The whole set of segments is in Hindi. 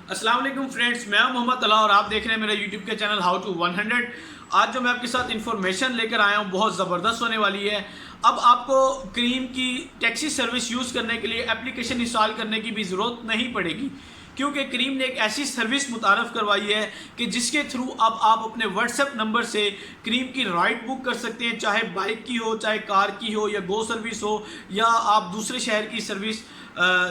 अस्सलाम वालेकुम फ्रेंड्स, मैं हूं मोहम्मद अला और आप देख रहे हैं मेरा यूट्यूब के चैनल हाउ टू 100। आज जो मैं आपके साथ इन्फॉर्मेशन लेकर आया हूं बहुत ज़बरदस्त होने वाली है। अब आपको क्रीम की टैक्सी सर्विस यूज़ करने के लिए एप्लीकेशन इंस्टॉल करने की भी ज़रूरत नहीं पड़ेगी, क्योंकि क्रीम ने एक ऐसी सर्विस मुतारफ़ करवाई है कि जिसके थ्रू अब आप अपने व्हाट्सएप नंबर से क्रीम की राइड बुक कर सकते हैं, चाहे बाइक की हो, चाहे कार की हो, या गो सर्विस हो, या आप दूसरे शहर की सर्विस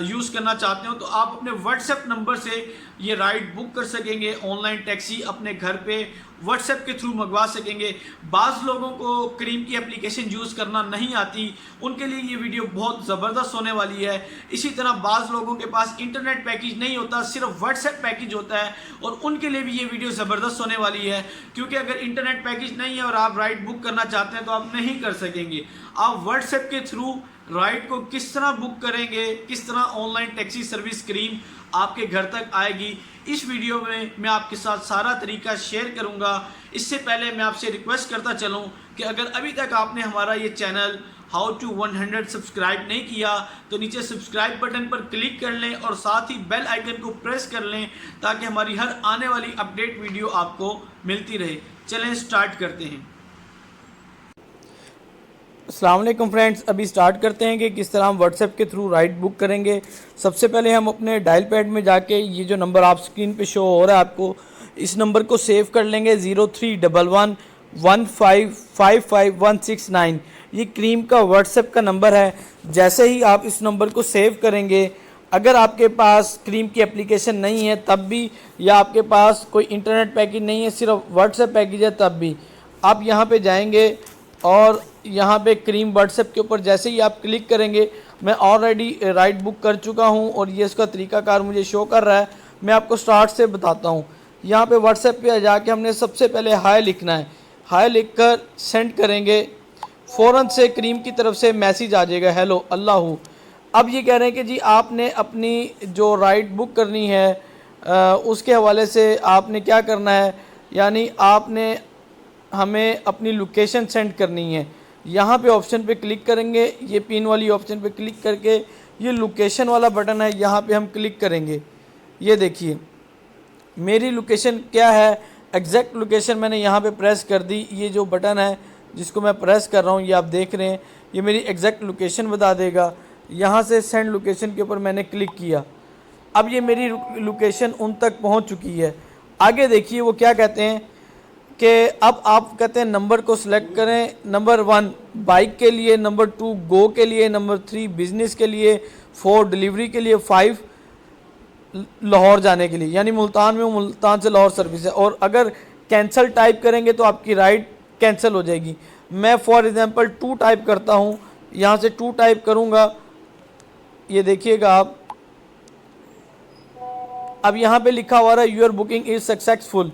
यूज़ करना चाहते हो तो आप अपने व्हाट्सएप नंबर से ये राइड बुक कर सकेंगे। ऑनलाइन टैक्सी अपने घर पे व्हाट्सएप के थ्रू मंगवा सकेंगे। बाज़ लोगों को क्रीम की एप्लीकेशन यूज़ करना नहीं आती, उनके लिए ये वीडियो बहुत ज़बरदस्त होने वाली है। इसी तरह बाज़ लोगों के पास इंटरनेट पैकेज नहीं होता, सिर्फ व्हाट्सएप पैकेज होता है, और उनके लिए भी ये वीडियो ज़बरदस्त होने वाली है, क्योंकि अगर इंटरनेट पैकेज नहीं है और आप राइड बुक करना चाहते हैं तो आप नहीं कर सकेंगे। आप व्हाट्सएप के थ्रू राइड को किस तरह बुक करेंगे, किस तरह ऑनलाइन टैक्सी सर्विस क्रीम आपके घर तक आएगी, इस वीडियो में मैं आपके साथ सारा तरीका शेयर करूंगा। इससे पहले मैं आपसे रिक्वेस्ट करता चलूं कि अगर अभी तक आपने हमारा ये चैनल हाउ टू 100 सब्सक्राइब नहीं किया तो नीचे सब्सक्राइब बटन पर क्लिक कर लें और साथ ही बेल आइकन को प्रेस कर लें, ताकि हमारी हर आने वाली अपडेट वीडियो आपको मिलती रहे। चलें स्टार्ट करते हैं। अस्सलाम वालेकुम फ्रेंड्स, अभी स्टार्ट करते हैं कि किस तरह हम व्हाट्सएप के थ्रू राइड बुक करेंगे। सबसे पहले हम अपने डायल पैड में जाके ये जो नंबर आप स्क्रीन पे शो हो रहा है आपको, इस नंबर को सेव कर लेंगे 031115555169। ये क्रीम का व्हाट्सएप का नंबर है। जैसे ही आप इस नंबर को सेव करेंगे, अगर आपके पास क्रीम की एप्लीकेशन नहीं है तब भी, या आपके पास कोई इंटरनेट पैकेज नहीं है, सिर्फ व्हाट्सएप पैकेज है, तब भी आप यहाँ पे जाएंगे और यहाँ पे क्रीम व्हाट्सएप के ऊपर जैसे ही आप क्लिक करेंगे, मैं ऑलरेडी राइड बुक कर चुका हूँ और ये इसका तरीकाकार मुझे शो कर रहा है। मैं आपको स्टार्ट से बताता हूँ। यहाँ पे व्हाट्सएप पे जाके हमने सबसे पहले हाय लिखना है। हाय लिखकर सेंड करेंगे, फ़ौरन से क्रीम की तरफ से मैसेज आ जाएगा, हेलो अल्लाह। अब ये कह रहे हैं कि जी आपने अपनी जो राइड बुक करनी है उसके हवाले से आपने क्या करना है, यानी आपने हमें अपनी लोकेशन सेंड करनी है। यहाँ पे ऑप्शन पे क्लिक करेंगे, ये पिन वाली ऑप्शन पे क्लिक करके ये लोकेशन वाला बटन है, यहाँ पे हम क्लिक करेंगे। ये देखिए मेरी लोकेशन क्या है, एग्जैक्ट लोकेशन मैंने यहाँ पे प्रेस कर दी। ये जो बटन है जिसको मैं प्रेस कर रहा हूँ, ये आप देख रहे हैं, ये मेरी एग्जैक्ट लोकेशन बता देगा। यहाँ से सेंड लोकेशन के ऊपर मैंने क्लिक किया। अब ये मेरी लोकेशन उन तक पहुँच चुकी है। आगे देखिए वो क्या कहते हैं कि अब आप कहते हैं नंबर को सिलेक्ट करें। नंबर 1 बाइक के लिए, नंबर 2 गो के लिए, नंबर 3 बिज़नेस के लिए, 4 डिलीवरी के लिए, 5 लाहौर जाने के लिए, यानी मुल्तान में मुल्तान से लाहौर सर्विस है। और अगर कैंसिल टाइप करेंगे तो आपकी राइड कैंसिल हो जाएगी। मैं फॉर एग्जांपल 2 टाइप करता हूँ, यहाँ से 2 टाइप करूँगा, ये देखिएगा आप। अब यहाँ पे लिखा हुआ है यूर बुकिंग इज़ सक्सेसफुल।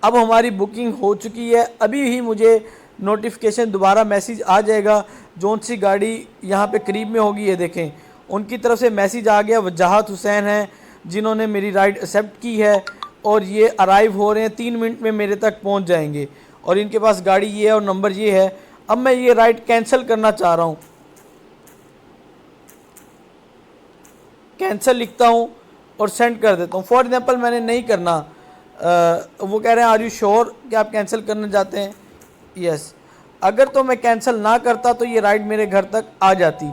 अब हमारी बुकिंग हो चुकी है। अभी ही मुझे नोटिफिकेशन दोबारा मैसेज आ जाएगा, जौन सी गाड़ी यहाँ पे करीब में होगी, ये देखें उनकी तरफ से मैसेज आ गया। वजाहत हुसैन हैं जिन्होंने मेरी राइड एक्सेप्ट की है और ये अराइव हो रहे हैं, 3 मिनट में मेरे तक पहुँच जाएंगे, और इनके पास गाड़ी ये है और नंबर ये है। अब मैं ये राइड कैंसिल करना चाह रहा हूँ, कैंसिल लिखता हूँ और सेंड कर देता हूँ। फॉर एग्जांपल मैंने नहीं करना, वो कह रहे हैं आर यू श्योर कि आप कैंसिल करना चाहते हैं, यस। अगर तो मैं कैंसिल ना करता तो ये राइड मेरे घर तक आ जाती।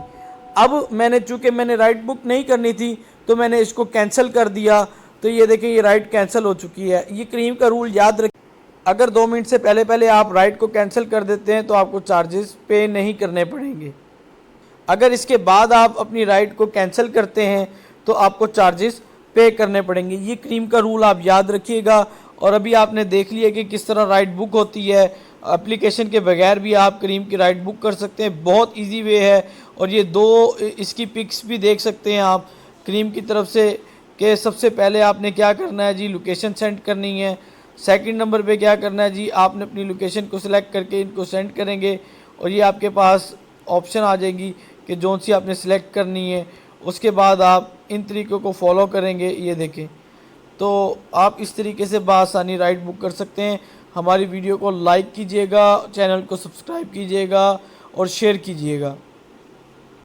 अब चूँकि मैंने राइड बुक नहीं करनी थी तो मैंने इसको कैंसिल कर दिया, तो ये देखें ये राइड कैंसिल हो चुकी है। ये क्रीम का रूल याद रखें, अगर 2 मिनट से पहले पहले आप राइड को कैंसिल कर देते हैं तो आपको चार्जेस पे नहीं करने पड़ेंगे। अगर इसके बाद आप अपनी राइड को कैंसिल करते हैं तो आपको चार्जेस पे करने पड़ेंगे। ये क्रीम का रूल आप याद रखिएगा। और अभी आपने देख लिया कि किस तरह राइड बुक होती है। एप्लीकेशन के बगैर भी आप क्रीम की राइड बुक कर सकते हैं, बहुत इजी वे है। और ये 2 इसकी पिक्स भी देख सकते हैं आप क्रीम की तरफ से, कि सबसे पहले आपने क्या करना है जी, लोकेशन सेंड करनी है। सेकंड नंबर पे क्या करना है जी, आपने अपनी लोकेशन को सिलेक्ट करके इनको सेंड करेंगे और ये आपके पास ऑप्शन आ जाएगी कि जौन सी आपने सेलेक्ट करनी है। उसके बाद आप इन तरीक़ों को फॉलो करेंगे, ये देखें, तो आप इस तरीके से बआसानी राइड बुक कर सकते हैं। हमारी वीडियो को लाइक कीजिएगा, चैनल को सब्सक्राइब कीजिएगा और शेयर कीजिएगा।